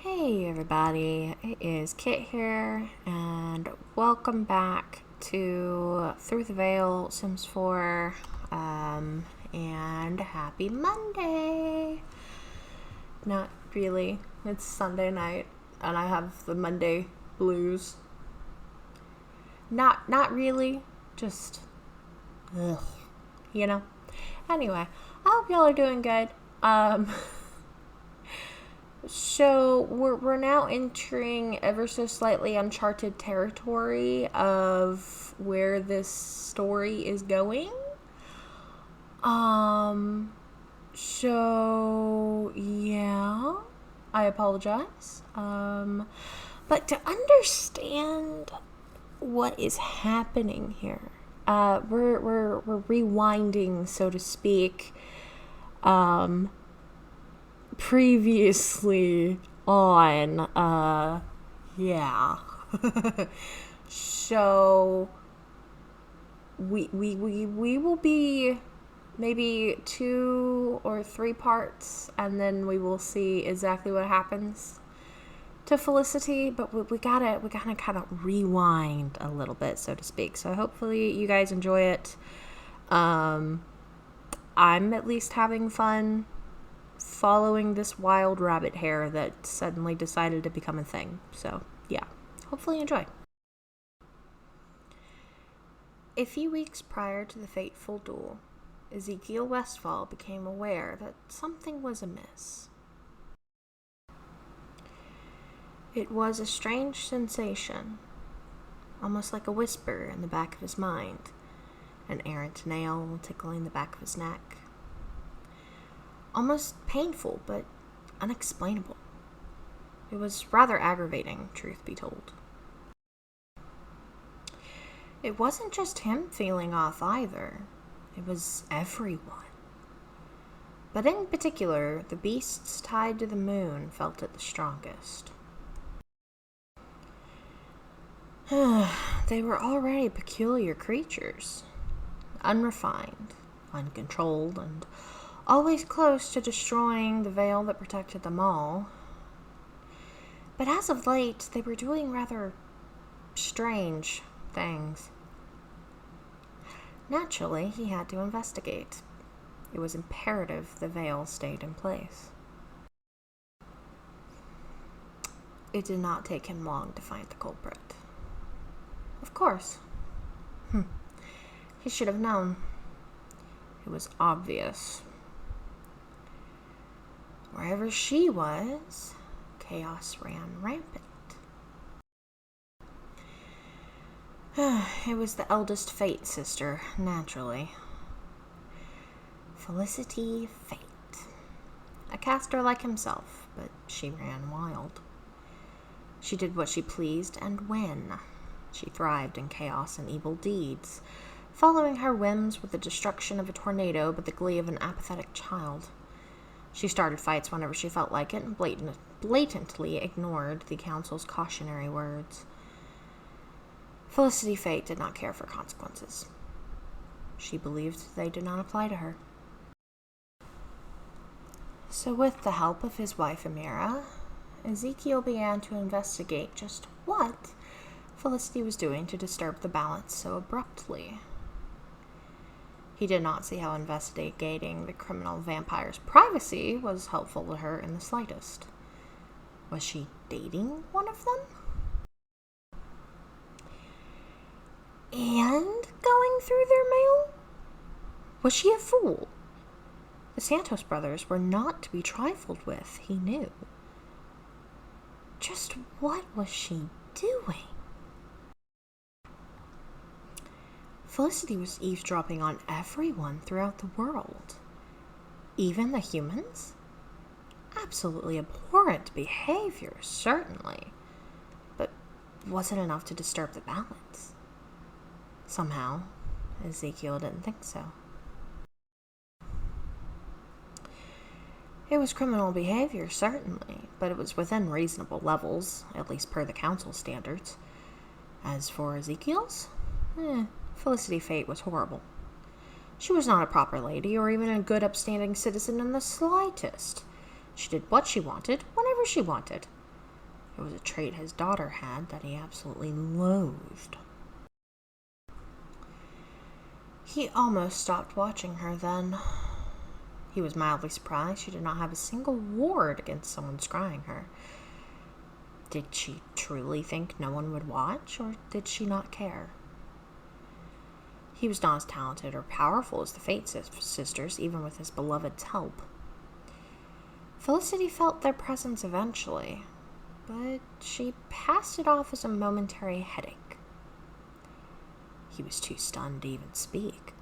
Hey everybody, it is Kit here, and welcome back to Through the Veil Sims 4, and happy Monday! Not really, it's Sunday night, and I have the Monday blues. Not really, just, ugh, you know? Anyway, I hope y'all are doing good. So we're now entering ever so slightly uncharted territory of where this story is going. So yeah, I apologize. But to understand what is happening here, we're rewinding, so to speak. Previously on, yeah. So we will be maybe 2 or 3 parts, and then we will see exactly what happens to Felicity, but we gotta kind of rewind a little bit, so to speak. So hopefully you guys enjoy it. I'm at least having fun following this wild rabbit hare that suddenly decided to become a thing. So, yeah. Hopefully you enjoy. A few weeks prior to the fateful duel, Ezekiel Westfall became aware that something was amiss. It was a strange sensation, almost like a whisper in the back of his mind, an errant nail tickling the back of his neck. Almost painful, but unexplainable. It was rather aggravating, truth be told. It wasn't just him feeling off either. It was everyone. But in particular, the beasts tied to the moon felt it the strongest. They were already peculiar creatures. Unrefined, uncontrolled, and always close to destroying the veil that protected them all. But as of late, they were doing rather strange things. Naturally, he had to investigate. It was imperative the veil stayed in place. It did not take him long to find the culprit. Of course. He should have known. It was obvious. Wherever she was, chaos ran rampant. It was the eldest Fate sister, naturally. Felicity Fate. A caster like himself, but she ran wild. She did what she pleased and when. She thrived in chaos and evil deeds, following her whims with the destruction of a tornado but the glee of an apathetic child. She started fights whenever she felt like it and blatantly ignored the council's cautionary words. Felicity Fate did not care for consequences. She believed they did not apply to her. So with the help of his wife Amira, Ezekiel began to investigate just what Felicity was doing to disturb the balance so abruptly. He did not see how investigating the criminal vampire's privacy was helpful to her in the slightest. Was she dating one of them? And going through their mail? Was she a fool? The Santos brothers were not to be trifled with, he knew. Just what was she doing? Felicity was eavesdropping on everyone throughout the world. Even the humans? Absolutely abhorrent behavior, certainly. But was it enough to disturb the balance? Somehow, Ezekiel didn't think so. It was criminal behavior, certainly, but it was within reasonable levels, at least per the council standards. As for Ezekiel's? Felicity Fate was horrible. She was not a proper lady or even a good upstanding citizen in the slightest. She did what she wanted, whenever she wanted. It was a trait his daughter had that he absolutely loathed. He almost stopped watching her then. He was mildly surprised she did not have a single ward against someone scrying her. Did she truly think no one would watch, or did she not care? He was not as talented or powerful as the Fate sisters, even with his beloved's help. Felicity felt their presence eventually, but she passed it off as a momentary headache. He was too stunned to even speak.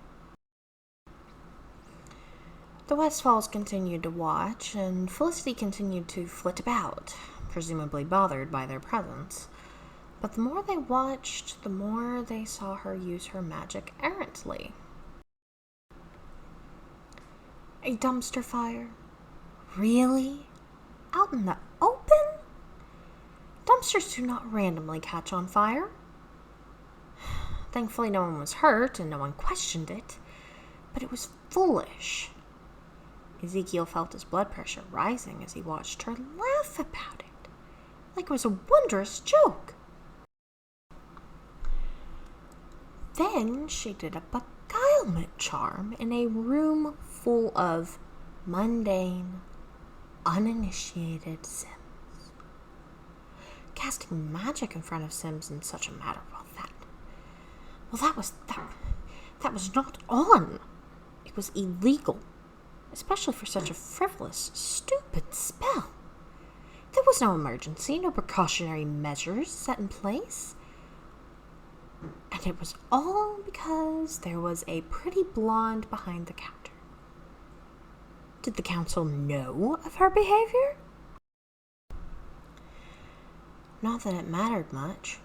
The Westfalls continued to watch, and Felicity continued to flit about, presumably bothered by their presence. But the more they watched, the more they saw her use her magic errantly. A dumpster fire? Really? Out in the open? Dumpsters do not randomly catch on fire. Thankfully, no one was hurt and no one questioned it, but it was foolish. Ezekiel felt his blood pressure rising as he watched her laugh about it, like it was a wondrous joke. Then she did a beguilement charm in a room full of mundane, uninitiated Sims. Casting magic in front of Sims in such a matter, that was not on. It was illegal, especially for such a frivolous, stupid spell. There was no emergency, no precautionary measures set in place. And it was all because there was a pretty blonde behind the counter. Did the council know of her behavior? Not that it mattered much.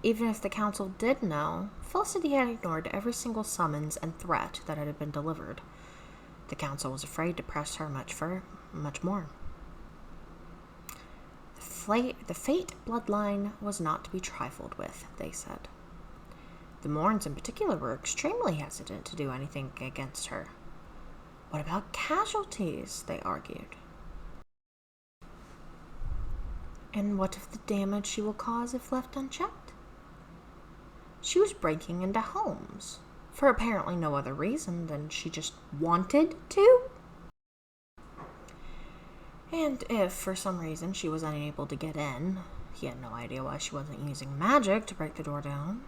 Even if the council did know, Felicity had ignored every single summons and threat that had been delivered. The council was afraid to press her much more. The Fate bloodline was not to be trifled with, they said. The Morns in particular were extremely hesitant to do anything against her. What about casualties, they argued. And what of the damage she will cause if left unchecked? She was breaking into homes, for apparently no other reason than she just wanted to. And if, for some reason, she was unable to get in, he had no idea why she wasn't using magic to break the door down.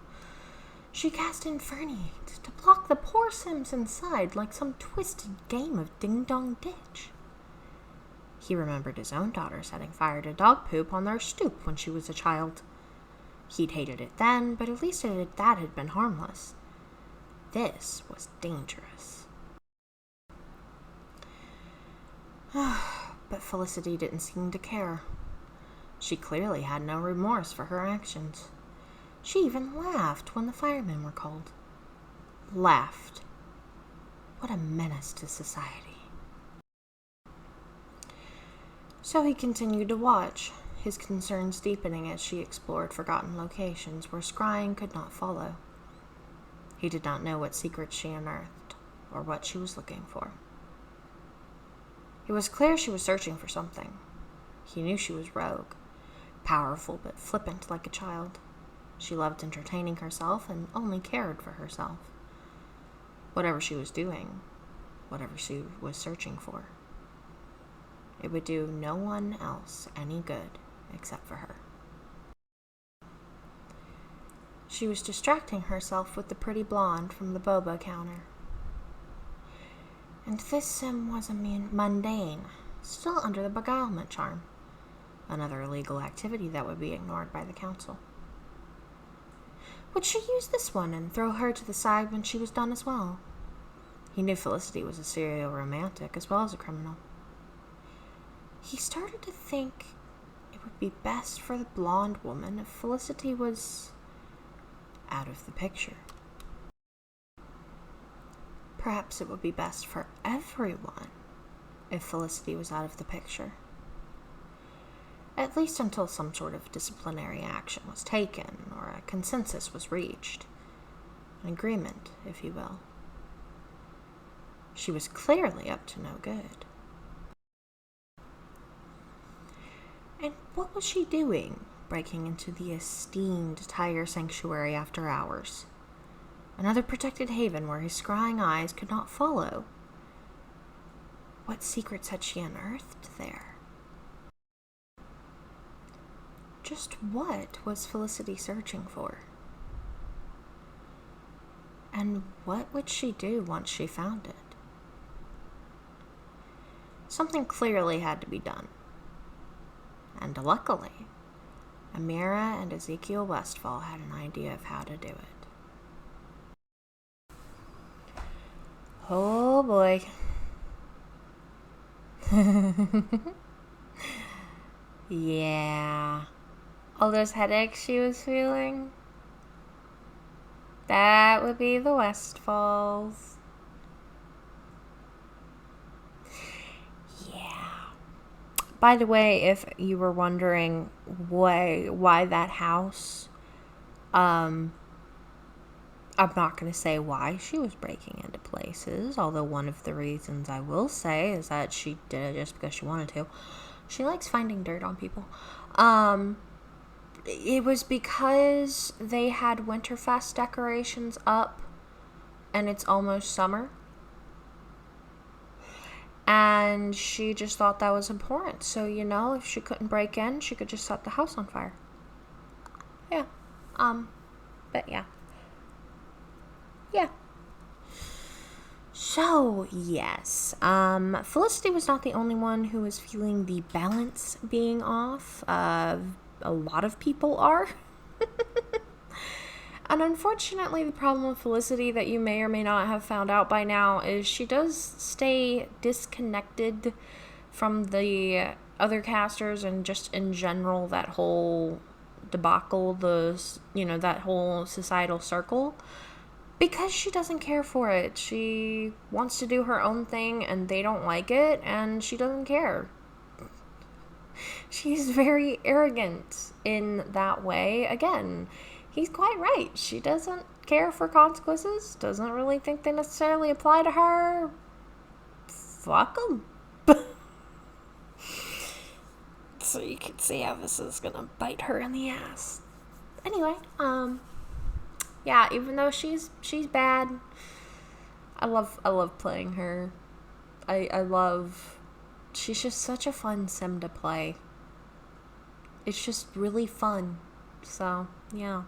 She cast Infernate to block the poor Sims inside like some twisted game of ding-dong ditch. He remembered his own daughter setting fire to dog poop on their stoop when she was a child. He'd hated it then, but at least that had been harmless. This was dangerous. But Felicity didn't seem to care. She clearly had no remorse for her actions. She even laughed when the firemen were called. Laughed. What a menace to society. So he continued to watch, his concerns deepening as she explored forgotten locations where scrying could not follow. He did not know what secrets she unearthed, or what she was looking for. It was clear she was searching for something. He knew she was rogue, powerful but flippant like a child. She loved entertaining herself and only cared for herself. Whatever she was doing, whatever she was searching for, it would do no one else any good except for her. She was distracting herself with the pretty blonde from the boba counter. And this sim was a mundane, still under the beguilement charm, another illegal activity that would be ignored by the council. Would she use this one and throw her to the side when she was done as well? He knew Felicity was a serial romantic as well as a criminal. He started to think it would be best for the blonde woman if Felicity was out of the picture. Perhaps it would be best for everyone if Felicity was out of the picture. At least until some sort of disciplinary action was taken or a consensus was reached. An agreement, if you will. She was clearly up to no good. And what was she doing, breaking into the esteemed Tiger Sanctuary after hours? Another protected haven where his scrying eyes could not follow. What secrets had she unearthed there? Just what was Felicity searching for? And what would she do once she found it? Something clearly had to be done. And luckily, Amira and Ezekiel Westfall had an idea of how to do it. Oh boy. Yeah. All those headaches she was feeling? That would be the Westfalls. Yeah. By the way, if you were wondering why that house, I'm not going to say why she was breaking into places, although one of the reasons I will say is that she did it just because she wanted to. She likes finding dirt on people. It was because they had Winterfest decorations up and it's almost summer. And she just thought that was important. So, if she couldn't break in, she could just set the house on fire. Yeah. But yeah. Yeah. So, yes. Felicity was not the only one who was feeling the balance being off. A lot of people are. And unfortunately, the problem with Felicity that you may or may not have found out by now is she does stay disconnected from the other casters and just in general that whole debacle, that whole societal circle, because she doesn't care for it. She wants to do her own thing and they don't like it and she doesn't care. She's very arrogant in that way. Again, he's quite right. She doesn't care for consequences, doesn't really think they necessarily apply to her. Fuck them. So you can see how this is gonna bite her in the ass. Anyway, yeah, even though she's bad, I love playing her. She's just such a fun sim to play. It's just really fun. So, yeah.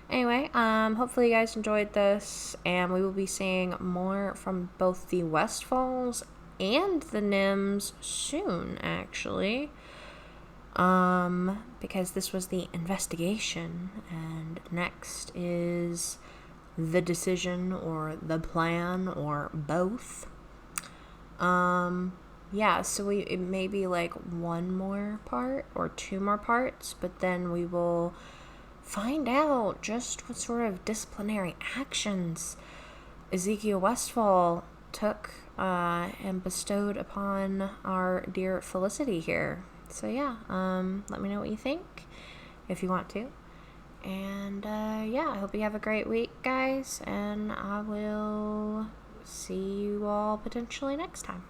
Anyway, hopefully you guys enjoyed this, and we will be seeing more from both the Westfalls and the Nims soon, actually. Because this was the investigation, and next is the decision, or the plan, or both. Yeah, so it may be like one more part or two more parts, but then we will find out just what sort of disciplinary actions Ezekiel Westfall took and bestowed upon our dear Felicity here. So yeah, let me know what you think if you want to. And yeah, I hope you have a great week, guys, and I will see you all potentially next time.